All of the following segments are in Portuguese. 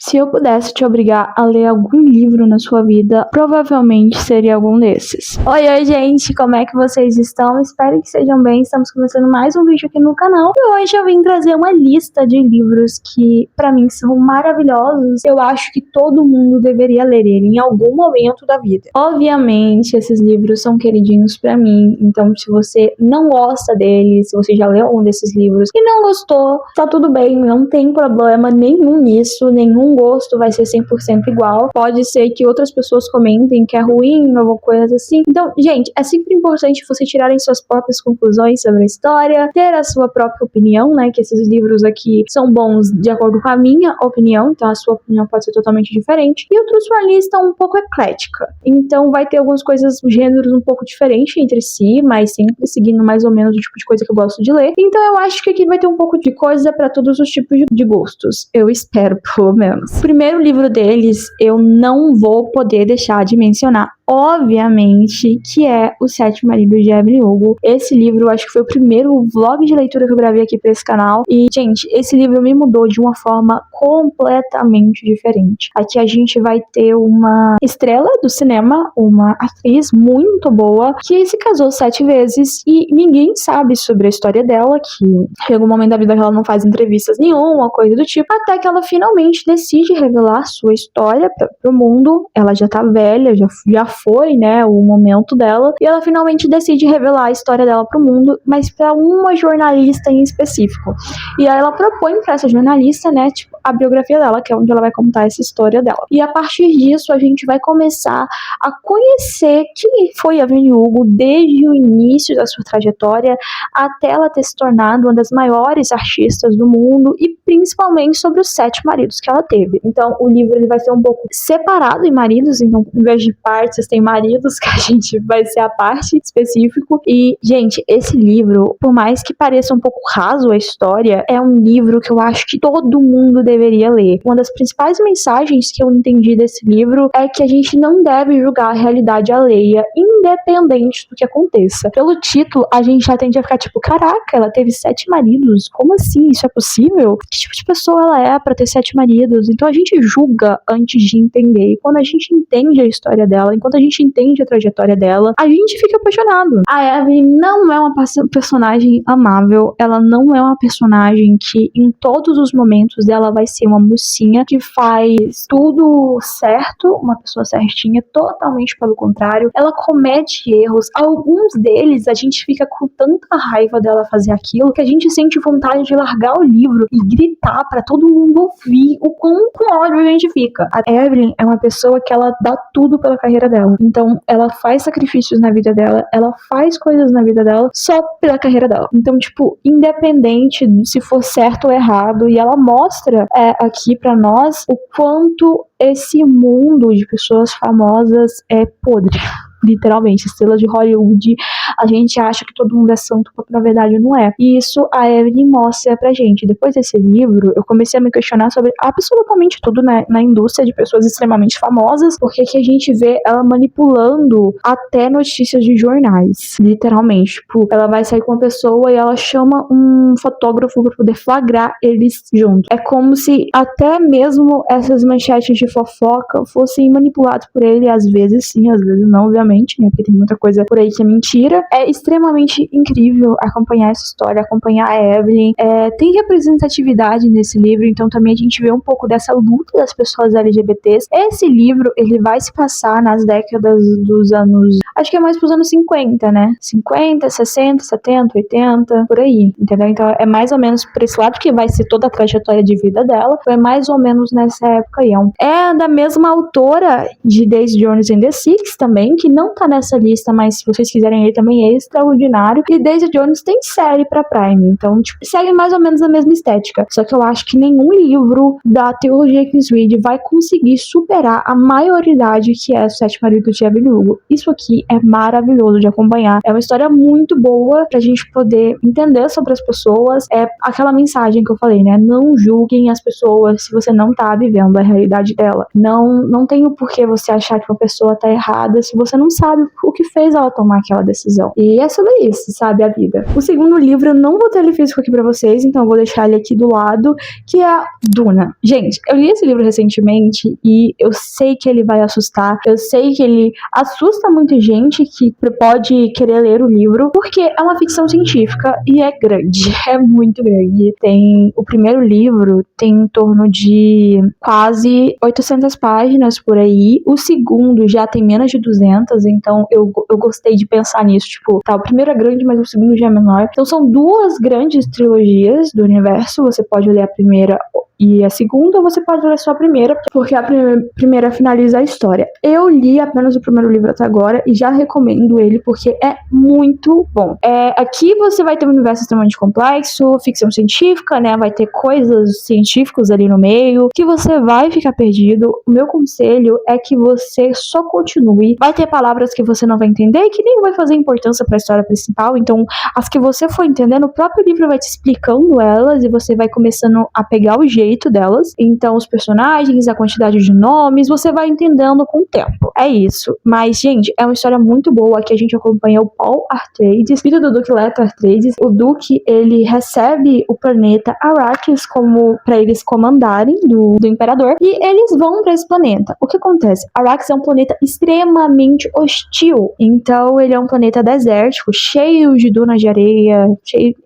Se eu pudesse te obrigar a ler algum livro na sua vida, provavelmente seria algum desses. Oi, gente, como é que vocês estão? Espero que sejam bem. Estamos começando mais um vídeo aqui no canal. E hoje eu vim trazer uma lista de livros que, pra mim, são maravilhosos. Eu acho que todo mundo deveria ler ele em algum momento da vida. Obviamente, esses livros são queridinhos pra mim. Então, se você não gosta deles, se você já leu um desses livros e não gostou, tá tudo bem. Não tem problema nenhum nisso. Nenhum gosto vai ser 100% igual. Pode ser que outras pessoas comentem que é ruim ou coisa assim. Então, gente, é sempre importante você tirarem suas próprias conclusões sobre a história, ter a sua própria opinião, né? Que esses livros aqui são bons de acordo com a minha opinião, então a sua opinião pode ser totalmente diferente. E eu trouxe uma lista um pouco eclética. Então, vai ter algumas coisas, gêneros um pouco diferentes entre si, mas sempre seguindo mais ou menos o tipo de coisa que eu gosto de ler. Então, eu acho que aqui vai ter um pouco de coisa para todos os tipos de gostos. Eu espero, pelo menos. O primeiro livro deles, eu não vou poder deixar de mencionar, obviamente, que é O Sete Maridos de Evelyn Hugo. Esse livro, eu acho que foi o primeiro vlog de leitura que eu gravei aqui pra esse canal. E, gente, esse livro me mudou de uma forma completamente diferente. Aqui a gente vai ter uma estrela do cinema, uma atriz muito boa, que se casou 7 vezes e ninguém sabe sobre a história dela, que chega um momento da vida que ela não faz entrevistas nenhuma, coisa do tipo, até que ela finalmente decide revelar sua história pro mundo. Ela já tá velha, já foi, né, o momento dela, e ela finalmente decide revelar a história dela pro mundo, mas pra uma jornalista em específico. E aí ela propõe pra essa jornalista, né, tipo, a biografia dela, que é onde ela vai contar essa história dela. E a partir disso, a gente vai começar a conhecer quem foi a Evelyn Hugo desde o início da sua trajetória até ela ter se tornado uma das maiores artistas do mundo e principalmente sobre os 7 maridos que ela teve. Então, o livro ele vai ser um pouco separado em maridos, então, em vez de partes, tem maridos, que a gente vai ser a parte específico. E, gente, esse livro, por mais que pareça um pouco raso a história, é um livro que eu acho que todo mundo deveria ler. Uma das principais mensagens que eu entendi desse livro é que a gente não deve julgar a realidade alheia, independente do que aconteça. Pelo título, a gente já tende a ficar tipo, caraca, ela teve 7 maridos, como assim? Isso é possível? Que tipo de pessoa ela é pra ter 7 maridos? Então a gente julga antes de entender. E quando a gente entende a história dela, enquanto a gente entende a trajetória dela, a gente fica apaixonado. A Evelyn não é uma personagem amável, ela não é uma personagem que em todos os momentos dela vai ser uma mocinha que faz tudo certo, uma pessoa certinha, totalmente pelo contrário. Ela comete erros, alguns deles a gente fica com tanta raiva dela fazer aquilo que a gente sente vontade de largar o livro e gritar pra todo mundo ouvir o quão com ódio a gente fica. A Evelyn é uma pessoa que ela dá tudo pela carreira dela. Então, ela faz sacrifícios na vida dela, ela faz coisas na vida dela só pela carreira dela. Então, tipo, independente se for certo ou errado, e ela mostra aqui pra nós o quanto esse mundo de pessoas famosas é podre. Literalmente, estrelas de Hollywood, a gente acha que todo mundo é santo, quando na verdade não é. E isso a Evelyn mostra pra gente. Depois desse livro, eu comecei a me questionar sobre absolutamente tudo na indústria de pessoas extremamente famosas, porque que a gente vê ela manipulando até notícias de jornais. Literalmente, tipo, ela vai sair com uma pessoa e ela chama um fotógrafo pra poder flagrar eles juntos. É como se até mesmo essas manchetes de fofoca fossem manipuladas por ele, às vezes sim, às vezes não, obviamente, né, porque tem muita coisa por aí que é mentira. É extremamente incrível acompanhar essa história, acompanhar a Evelyn. Tem representatividade nesse livro, então também a gente vê um pouco dessa luta das pessoas LGBTs. Esse livro, ele vai se passar nas décadas dos anos, acho que é mais pros anos 50, né? 50, 60, 70, 80, por aí, entendeu? Então é mais ou menos por esse lado que vai ser toda a trajetória de vida dela. Foi mais ou menos nessa época aí. É da mesma autora de Daisy Jones and the Six também, que não tá nessa lista, mas se vocês quiserem ele também é extraordinário. E Daisy Jones tem série pra Prime, então tipo, segue mais ou menos a mesma estética. Só que eu acho que nenhum livro da Teologia Jenkins Reid vai conseguir superar a maioridade que é Os 7 Maridos de Evelyn Hugo. Isso aqui é maravilhoso de acompanhar. É uma história muito boa pra gente poder entender sobre as pessoas. É aquela mensagem que eu falei, né? Não julguem as pessoas se você não tá vivendo a realidade dela. Não tem o porquê você achar que uma pessoa tá errada se você não não sabe o que fez ela tomar aquela decisão. E é sobre isso, sabe, a vida. O segundo livro eu não vou ter ele físico aqui pra vocês, então eu vou deixar ele aqui do lado, que é Duna. Gente, eu li esse livro recentemente e eu sei que ele vai assustar, eu sei que ele assusta muita gente que pode querer ler o livro, porque é uma ficção científica e é grande, é muito grande. O primeiro livro tem em torno de quase 800 páginas por aí, o segundo já tem menos de 200, então eu gostei de pensar nisso, tipo, tá, o primeiro é grande, mas o segundo já é menor. Então são duas grandes trilogias do universo, você pode ler a primeira e a segunda, você pode ler só a primeira, porque a primeira finaliza a história. Eu li apenas o primeiro livro até agora e já recomendo ele, porque é muito bom. Aqui você vai ter um universo extremamente complexo, ficção científica, né? Vai ter coisas científicas ali no meio, que você vai ficar perdido. O meu conselho é que você só continue. Vai ter palavras que você não vai entender e que nem vai fazer importância para a história principal, então as que você for entendendo, o próprio livro vai te explicando elas e você vai começando a pegar o jeito delas. Então os personagens, a quantidade de nomes, você vai entendendo com o tempo. É isso. Mas, gente, é uma história muito boa. Aqui a gente acompanha o Paul Atreides, filho do Duque Leto Atreides. O Duque, ele recebe o planeta Arrakis como para eles comandarem do Imperador, e eles vão para esse planeta. O que acontece? Arrakis é um planeta extremamente hostil. Então ele é um planeta desértico, cheio de dunas de areia,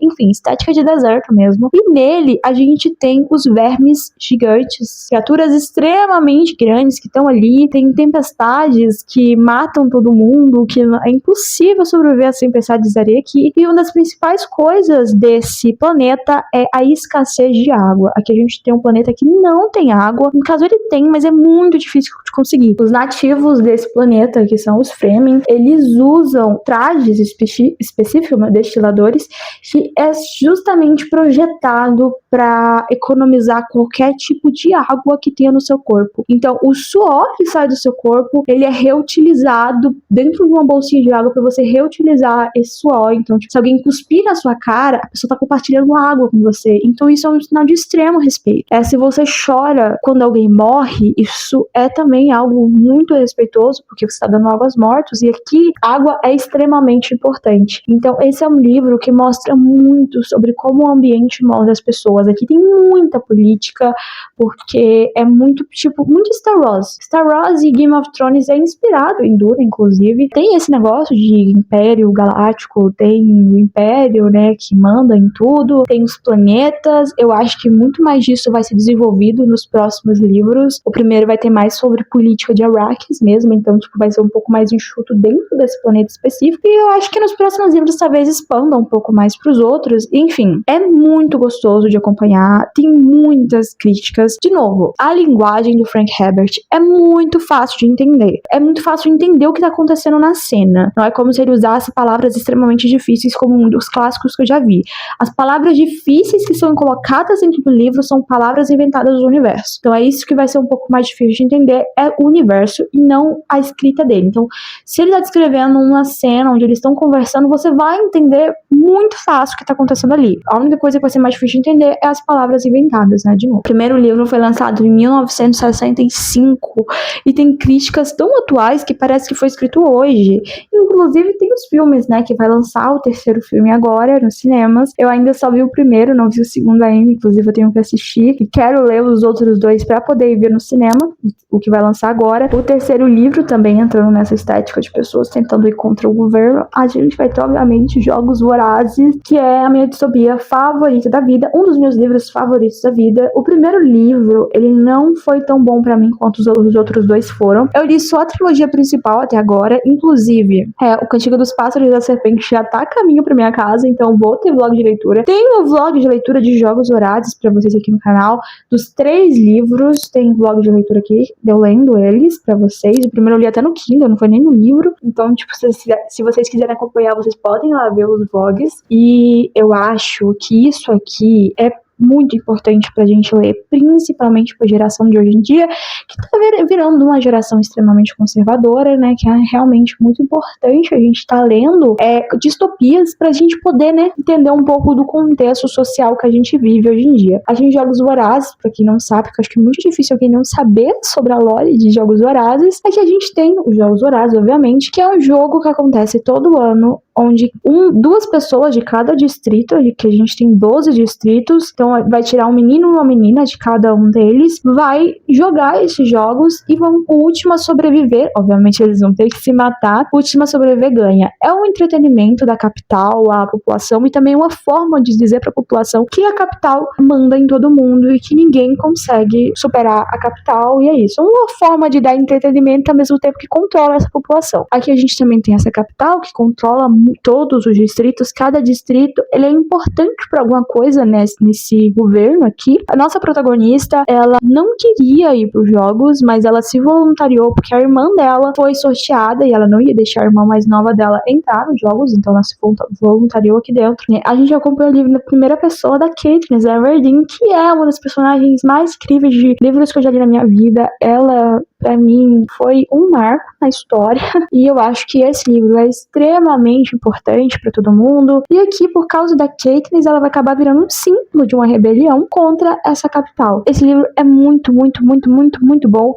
enfim, estética de deserto mesmo. E nele a gente tem os vermes gigantes, criaturas extremamente grandes que estão ali, tem tempestades que matam todo mundo, que é impossível sobreviver às tempestades de areia aqui. E uma das principais coisas desse planeta é a escassez de água. Aqui a gente tem um planeta que não tem água, no caso ele tem, mas é muito difícil de conseguir. Os nativos desse planeta, que são os Fremen, eles usam trajes específicos, destiladores, que é justamente projetado para economizar qualquer tipo de água que tenha no seu corpo. Então, o suor que sai do seu corpo, ele é reutilizado dentro de uma bolsinha de água para você reutilizar esse suor. Então, tipo, se alguém cuspir na sua cara, a pessoa tá compartilhando água com você. Então, isso é um sinal de extremo respeito. Se você chora quando alguém morre, isso é também algo muito respeitoso, porque você está dando água aos mortos, e aqui água é extremamente importante. Então, esse é um livro que mostra muito sobre como o ambiente molda as pessoas. Aqui tem muita política, porque é muito, tipo, muito Star Wars. Star Wars e Game of Thrones é inspirado em Duna, inclusive. Tem esse negócio de Império Galáctico, tem o Império, né, que manda em tudo, tem os planetas. Eu acho que muito mais disso vai ser desenvolvido nos próximos livros. O primeiro vai ter mais sobre política de Arrakis mesmo, então, tipo, vai ser um pouco mais enxuto dentro desse planeta específico. E eu acho que nos próximos livros talvez expandam um pouco mais pros outros. Enfim, é muito gostoso de acompanhar, tem muitas críticas. De novo, a linguagem do Frank Herbert é muito fácil de entender. É muito fácil de entender o que tá acontecendo na cena. Não é como se ele usasse palavras extremamente difíceis como um dos clássicos que eu já vi. As palavras difíceis que são colocadas dentro do livro são palavras inventadas do universo. Então é isso que vai ser um pouco mais difícil de entender, é o universo e não a escrita dele. Então, se ele tá descrevendo uma cena onde eles estão conversando, você vai entender muito fácil o que tá acontecendo ali. A única coisa que vai ser mais difícil de entender é as palavras inventadas, né, de novo. O primeiro livro foi lançado em 1965 e tem críticas tão atuais que parece que foi escrito hoje. Inclusive tem os filmes, né, que vai lançar o terceiro filme agora nos cinemas. Eu ainda só vi o primeiro, não vi o segundo ainda, inclusive eu tenho que assistir e quero ler os outros dois pra poder ir ver no cinema, o que vai lançar agora. O terceiro livro também entrando nessa estética de pessoas tentando ir contra o governo. A gente vai ter, obviamente, Jogos Vorazes, que é a minha distopia favorita da vida, um dos meus livros favoritos da vida. O primeiro livro, ele não foi tão bom pra mim quanto os outros dois foram. Eu li só a trilogia principal até agora, inclusive, o Cantiga dos Pássaros e da Serpente já tá a caminho pra minha casa, então vou ter vlog de leitura. Tem o vlog de leitura de Jogos Vorazes pra vocês aqui no canal. Dos 3 livros, tem vlog de leitura aqui, eu lendo eles pra vocês. O primeiro eu li até no Kindle, não foi nem no livro. Então, tipo, se vocês quiserem acompanhar, vocês podem ir lá ver os vlogs. E eu acho que isso aqui é muito importante pra gente ler, principalmente pra geração de hoje em dia, que tá virando uma geração extremamente conservadora, né, que é realmente muito importante a gente tá lendo distopias pra gente poder, né, entender um pouco do contexto social que a gente vive hoje em dia. A gente Jogos Vorazes, pra quem não sabe, porque eu acho que é muito difícil alguém não saber sobre a lore de Jogos Vorazes, é que a gente tem os Jogos Vorazes, obviamente, que é um jogo que acontece todo ano, onde duas pessoas de cada distrito, que a gente tem 12 distritos, então vai tirar um menino e uma menina de cada um deles, vai jogar esses jogos e o último a sobreviver, obviamente eles vão ter que se matar, o último a sobreviver ganha. É um entretenimento da capital, a população, e também uma forma de dizer para a população que a capital manda em todo mundo e que ninguém consegue superar a capital, e é isso. Uma forma de dar entretenimento ao mesmo tempo que controla essa população. Aqui a gente também tem essa capital que controla todos os distritos, cada distrito ele é importante para alguma coisa nesse governo aqui. A nossa protagonista, ela não queria ir para os jogos, mas ela se voluntariou porque a irmã dela foi sorteada e ela não ia deixar a irmã mais nova dela entrar nos jogos, então ela se voluntariou aqui dentro. A gente acompanha o livro na primeira pessoa da Katniss Everdeen, que é uma das personagens mais incríveis de livros que eu já li na minha vida. Ela, pra mim, foi um marco na história e eu acho que esse livro é extremamente importante pra todo mundo. E aqui, por causa da Katniss, ela vai acabar virando um símbolo de uma rebelião contra essa capital. Esse livro é muito, muito, muito, muito, muito bom.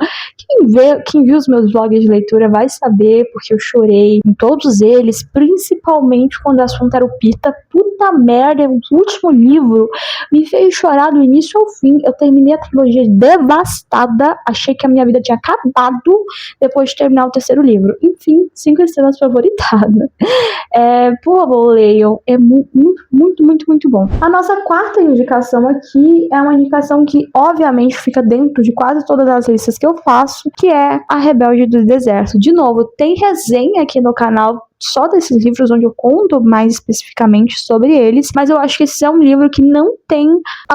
Quem viu os meus vlogs de leitura vai saber, porque eu chorei em todos eles, principalmente quando o assunto era o Pita. Puta merda, o último livro me fez chorar do início ao fim. Eu terminei a trilogia devastada, achei que a minha vida tinha acabado depois de terminar o terceiro livro. Enfim, 5 estrelas favoritada. Por favor, leiam. É muito, muito, muito, muito bom. A nossa quarta indicação aqui é uma indicação que, obviamente, fica dentro de quase todas as listas que eu faço, que é A Rebelde do Deserto. De novo, tem resenha aqui no canal só desses livros onde eu conto mais especificamente sobre eles, mas eu acho que esse é um livro que não tem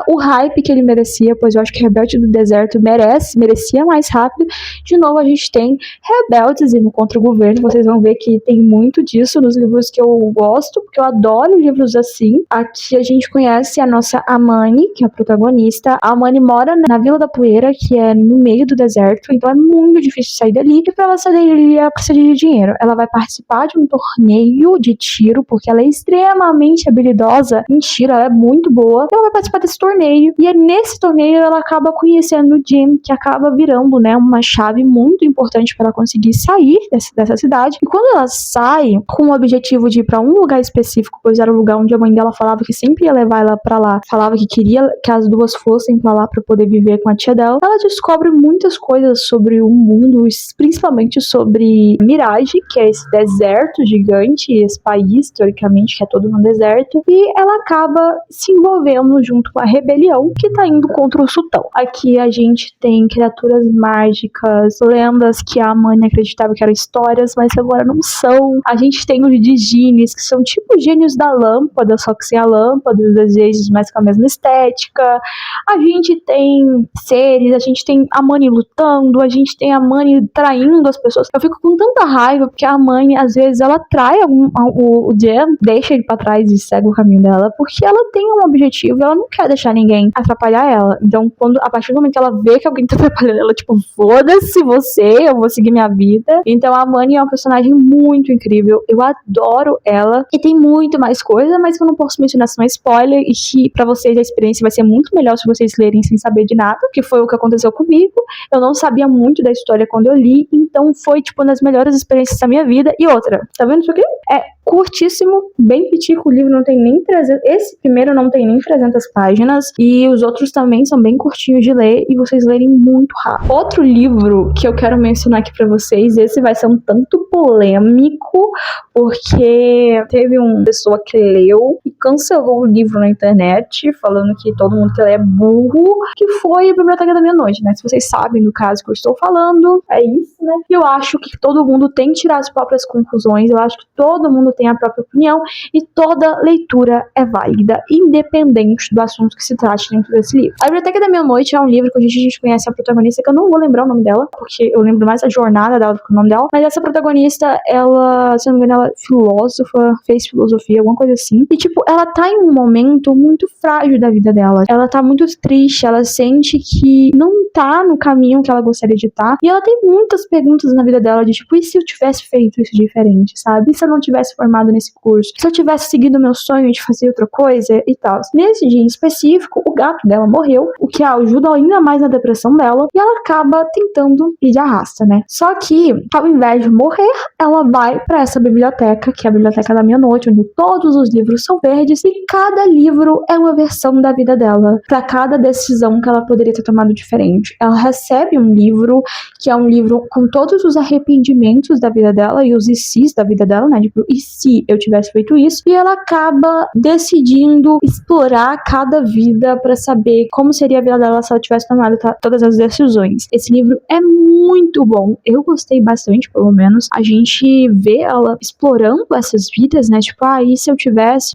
o hype que ele merecia, pois eu acho que Rebelde do Deserto merecia mais rápido. De novo, a gente tem rebeldes indo contra o governo, vocês vão ver que tem muito disso nos livros que eu gosto, porque eu adoro livros assim. Aqui a gente conhece a nossa Amani, que é a protagonista. A Amani mora na Vila da Poeira, que é no meio do deserto, então é muito difícil sair dali, e pra ela sair dali ela precisa de dinheiro. Ela vai participar de um torneio de tiro, porque ela é extremamente habilidosa em tiro, ela é muito boa. Ela vai participar desse torneio, e é nesse torneio ela acaba conhecendo o Jim, que acaba virando, né, uma chave muito importante para ela conseguir sair dessa cidade. E quando ela sai com o objetivo de ir para um lugar específico, pois era o lugar onde a mãe dela falava que sempre ia levar ela para lá, falava que queria que as duas fossem para lá para poder viver com a tia dela, ela descobre muitas coisas sobre o mundo, principalmente sobre Mirage, que é esse deserto gigante, esse país, teoricamente, que é todo no deserto, e ela acaba se envolvendo junto com a rebelião que tá indo contra o sultão. Aqui a gente tem criaturas mágicas, lendas que a mãe acreditava que eram histórias, mas agora não são. A gente tem os Digines, que são tipo gênios da lâmpada, só que sem a lâmpada, e os desejos mais com a mesma estética. A gente tem seres, a gente tem a Mani lutando, a gente tem a Mani traindo as pessoas. Eu fico com tanta raiva, porque a mãe, às vezes, ela trai o Jen, deixa ele pra trás e segue o caminho dela, porque ela tem um objetivo e ela não quer deixar ninguém atrapalhar ela. Então, a partir do momento que ela vê que alguém tá atrapalhando ela, tipo, foda-se você, eu vou seguir minha vida. Então, a Mani é uma personagem muito incrível, eu adoro ela, e tem muito mais coisa, mas que eu não posso mencionar, senão é spoiler, e que pra vocês a experiência vai ser muito melhor se vocês lerem sem saber de nada, que foi o que aconteceu comigo. Eu não sabia muito da história quando eu li, então foi, tipo, uma das melhores experiências da minha vida. E outra, tá vendo isso aqui? É curtíssimo, bem pitico, o livro não tem nem 300, esse primeiro não tem nem 300 páginas, e os outros também são bem curtinhos de ler, e vocês lerem muito rápido. Outro livro que eu quero mencionar aqui pra vocês, esse vai ser um tanto polêmico, porque teve uma pessoa que leu e cancelou o livro na internet, falando que todo mundo que lê é burro, que foi a Biblioteca da Meia-Noite, né? Se vocês sabem do caso que eu estou falando, é isso, né? Eu acho que todo mundo tem que tirar as próprias conclusões. eu acho que todo mundo tem a própria opinião e toda leitura é válida, independente do assunto que se trate dentro desse livro. A Biblioteca da Meia-Noite é um livro que a gente conhece a protagonista, que eu não vou lembrar o nome dela, porque eu lembro mais a jornada dela do que o nome dela, mas essa protagonista, ela, se não me engano, ela é filósofa, fez filosofia, alguma coisa assim, e tipo, ela tá em um momento muito frágil da vida dela, ela tá muito triste, ela sente que não tá no caminho que ela gostaria de estar, e ela tem muitas perguntas na vida dela, de tipo, e se eu tivesse feito isso diferente, sabe? E se eu não tivesse formado nesse curso? Se eu tivesse seguido meu sonho de fazer outra coisa e tal. Nesse dia em específico, o gato dela morreu, o que a ajuda ainda mais na depressão dela, e ela acaba tentando ir de arrasta, né? Só que, ao invés de morrer, ela vai pra essa biblioteca, que é a Biblioteca da Meia-Noite, onde todos os livros são verdes, e cada livro é uma versão da vida dela, pra cada decisão que ela poderia ter tomado diferente. Ela recebe um livro, que é um livro com todos os arrependimentos da vida dela, e os e se's da vida dela, né? Tipo, e se eu tivesse feito isso? E ela acaba decidindo explorar cada vida pra saber como seria a vida dela se ela tivesse tomado todas as decisões. Esse livro é muito bom. Eu gostei bastante, pelo menos. A gente vê ela explorando essas vidas, né? Tipo, e se eu tivesse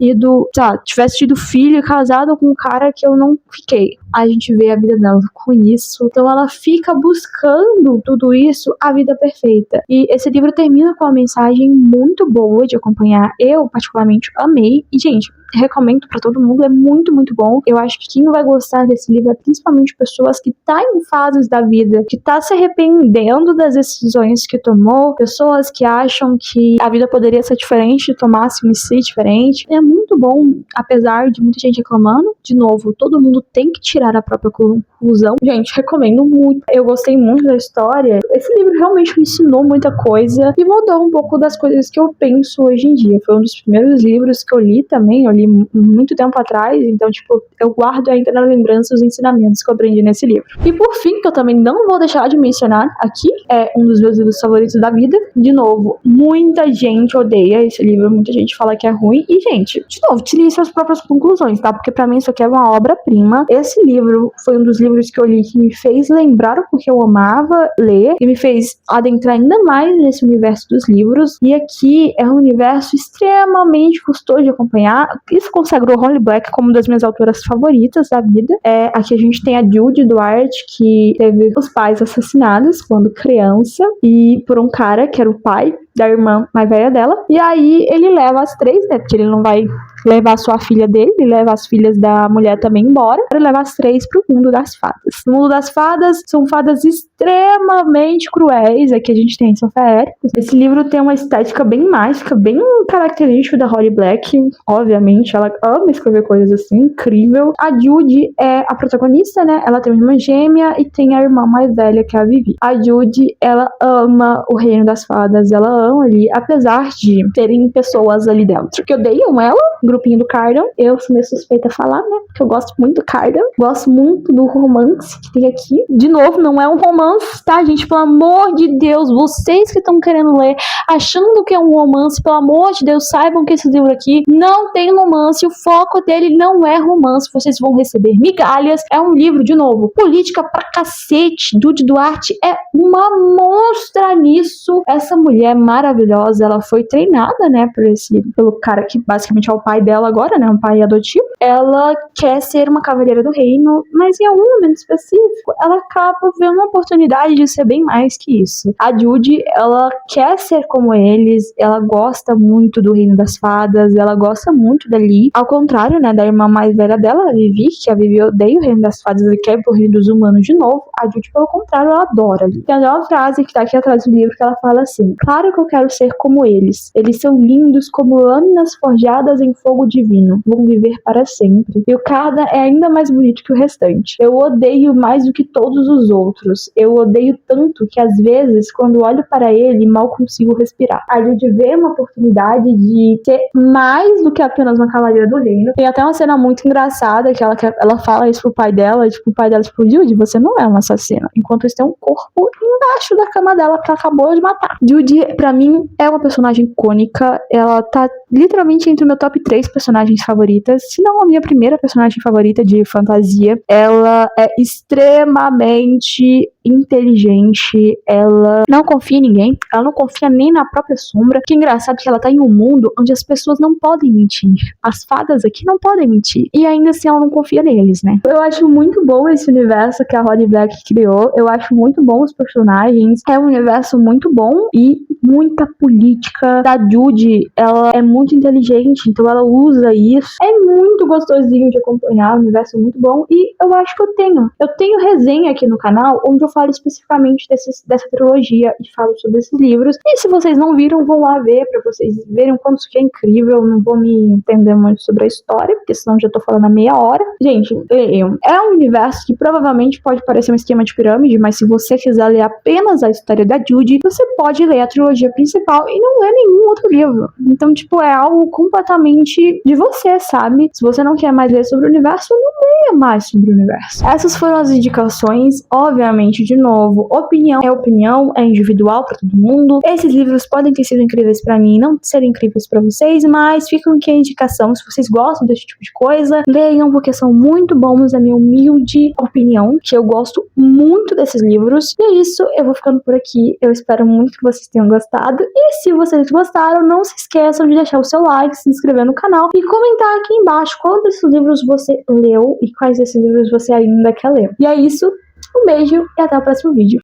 tido filho e casado com um cara que eu não fiquei? A gente vê a vida dela com isso. Então ela fica buscando tudo isso, a vida perfeita. E esse livro termina com uma mensagem muito boa de acompanhar. Eu, particularmente, amei. E, gente, recomendo pra todo mundo, é muito, muito bom. Eu acho que quem vai gostar desse livro é principalmente pessoas que tá em fases da vida, que tá se arrependendo das decisões que tomou, pessoas que acham que a vida poderia ser diferente, tomasse um si diferente. É muito bom, apesar de muita gente reclamando. De novo, todo mundo tem que tirar a própria conclusão. Gente, recomendo muito. Eu gostei muito da história. Esse livro realmente me ensinou muita coisa e mudou um pouco das coisas que eu penso hoje em dia. Foi um dos primeiros livros que eu li também. Eu li muito tempo atrás, então, tipo, eu guardo ainda na lembrança os ensinamentos que eu aprendi nesse livro. E por fim, que eu também não vou deixar de mencionar aqui, é um dos meus livros favoritos da vida. De novo, muita gente odeia esse livro, muita gente fala que é ruim. E, gente, de novo, tirem suas próprias conclusões, tá? Porque pra mim isso aqui é uma obra-prima. Esse livro foi um dos livros que eu li que me fez lembrar o que eu amava ler e me fez adentrar ainda mais nesse universo dos livros. E aqui é um universo extremamente custoso de acompanhar. Isso consagrou Holly Black como uma das minhas autoras favoritas da vida. Aqui a gente tem a Judy Duarte, que teve os pais assassinados quando criança, e por um cara que era o pai da irmã mais velha dela. E aí ele leva as três, né? Porque ele não vai levar só a filha dele, ele leva as filhas da mulher também embora. Ele leva as três pro mundo das fadas. No mundo das fadas, são fadas extremamente cruéis. Aqui a gente tem São Feéricos. Esse livro tem uma estética bem mágica, bem característica da Holly Black. Obviamente, ela ama escrever coisas assim, incrível. A Judy é a protagonista, né? Ela tem uma irmã gêmea e tem a irmã mais velha, que é a Vivi. A Judy, ela ama o reino das fadas, ela ama ali, apesar de terem pessoas ali dentro que odeiam ela, grupinho do Cardan. Eu sou meio suspeita a falar, né? Porque eu gosto muito do Cardan. Gosto muito do romance que tem aqui. De novo, não é um romance, tá, gente? Pelo amor de Deus, vocês que estão querendo ler, achando que é um romance, pelo amor de Deus, saibam que esse livro aqui não tem romance. O foco dele não é romance. Vocês vão receber migalhas. É um livro, de novo, política pra cacete. Judy Duarte é uma monstra nisso. Essa mulher maravilhosa, ela foi treinada, né, pelo cara que basicamente é o pai dela agora, né, um pai adotivo. Ela quer ser uma cavaleira do reino, mas em algum momento específico, ela acaba vendo uma oportunidade de ser bem mais que isso. A Judy, ela quer ser como eles, ela gosta muito do reino das fadas, ela gosta muito dali. Ao contrário, né, da irmã mais velha dela, a Vivi, que a Vivi odeia o reino das fadas e quer ir pro reino dos humanos de novo. A Judy, pelo contrário, ela adora ali. Tem até uma frase que tá aqui atrás do livro que ela fala assim: claro que eu quero ser como eles. Eles são lindos como lâminas forjadas em fogo divino. Vão viver para sempre. E o Cardan é ainda mais bonito que o restante. Eu odeio mais do que todos os outros. Eu odeio tanto que às vezes, quando olho para ele, mal consigo respirar. A Judy vê uma oportunidade de ser mais do que apenas uma cavaleira do reino. Tem até uma cena muito engraçada que ela fala isso pro pai dela, tipo, o pai dela, tipo, Judy, você não é uma assassina. Enquanto isso tem um corpo embaixo da cama dela que ela acabou de matar. Judy, pra mim, é uma personagem icônica. Ela tá literalmente entre o meu top 3 personagens favoritas, se não a minha primeira personagem favorita de fantasia. Ela é extremamente inteligente, ela não confia em ninguém, ela não confia nem na própria sombra. Que engraçado que ela tá em um mundo onde as pessoas não podem mentir. As fadas aqui não podem mentir. E ainda assim ela não confia neles, né? Eu acho muito bom esse universo que a Holly Black criou. Eu acho muito bom os personagens. É um universo muito bom e muita política. Da Judy, ela é muito inteligente, então ela usa isso. É muito gostosinho de acompanhar, o universo é muito bom. E eu acho que eu tenho resenha aqui no canal onde eu falo especificamente dessa trilogia e falo sobre esses livros. E se vocês não viram, vão lá ver pra vocês verem o quanto isso aqui é incrível. Não vou me entender muito sobre a história, porque senão já tô falando há meia hora. Gente, leiam. É um universo que provavelmente pode parecer um esquema de pirâmide, mas se você quiser ler apenas a história da Judy, você pode ler a trilogia principal e não ler nenhum outro livro. Então, tipo, é algo completamente de você, sabe? Se você não quer mais ler sobre o universo, não leia mais sobre o universo. Essas foram as indicações. Obviamente, de novo, opinião, é individual pra todo mundo. Esses livros podem ter sido incríveis pra mim, não serem incríveis pra vocês, mas ficam aqui a indicação. Se vocês gostam desse tipo de coisa, leiam, porque são muito bons, a minha humilde opinião, que eu gosto muito desses livros. E é isso, eu vou ficando por aqui. Eu espero muito que vocês tenham gostado. E se vocês gostaram, não se esqueçam de deixar o seu like, se inscrever no canal e comentar aqui embaixo qual desses livros você leu e quais desses livros você ainda quer ler. E é isso, um beijo e até o próximo vídeo.